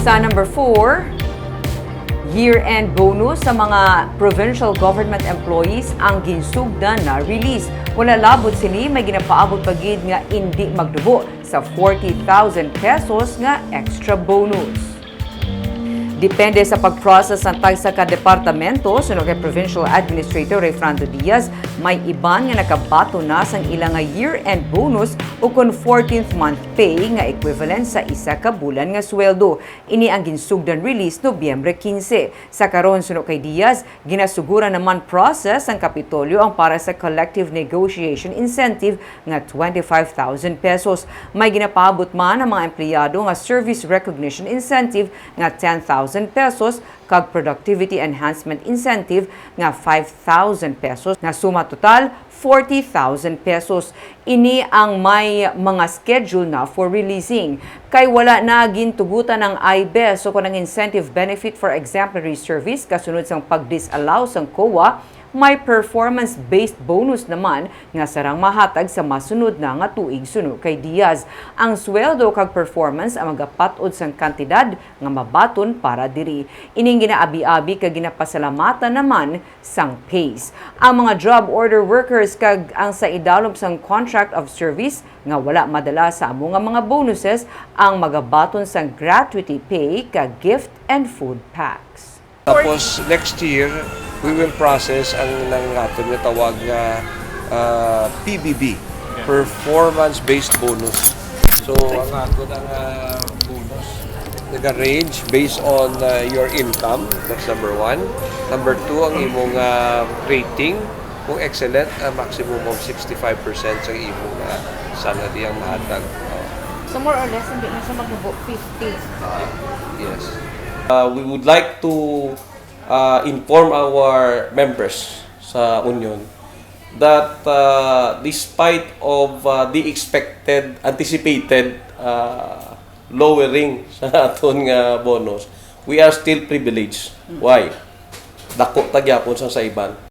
Sa number 4, year-end bonus sa mga provincial government employees ang ginsugdan na release. Wala labot sini may ginapaabot pagid nga indi magnubo sa 40,000 pesos nga extra bonus. Depende sa pag-process ng tagsa ka departamento, suno kay Provincial Administrator Refrando Diaz, may iban nga nakabato na sang ilang nga year-end bonus o kon 14th month pay nga equivalent sa isa ka bulan nga sweldo. Ini ang ginsugdan release Nobyembre 15. Sa karon suno kay Diaz, ginasugura naman process ang kapitolyo ang para sa collective negotiation incentive nga 25,000 pesos. May ginapaabot man ang mga empleyado nga service recognition incentive nga 10,000 pesos kag productivity enhancement incentive nga 5,000 pesos nga suma total 40,000 pesos. Ini ang may mga schedule na for releasing. Kay wala na gintugutan ng IBES o kanang incentive benefit for exemplary service kasunod sang pag-disallow sang COA, may performance-based bonus naman nga sarang mahatag sa masunod na nga tuig suno kay Diaz. Ang sweldo kag performance ang magapatud sang kantidad nga mabaton para diri. Ining ginaabi-abi kag ginapasalamatan naman sang PACE. Ang mga job order workers kag ang sa idalom sang contract of service nga wala madala sa amo nga mga bonuses ang magabaton sang gratuity pay kag gift and food packs. Tapos next year, we will process ang nangaton nga tawag nga PBB, performance-based bonus. So ang aton ang bonus nag-range based on your income, that's number 1. Number 2, ang imong rating. Kung excellent, maximum of 65% sa imong salary ang mahatag. So more or less, hindi na siya magnubo 50. Yes. We would like to inform our members sa Union that despite of the anticipated lowering sa aton nga bonus, we are still privileged. Why? Dako tagyapon sa iban.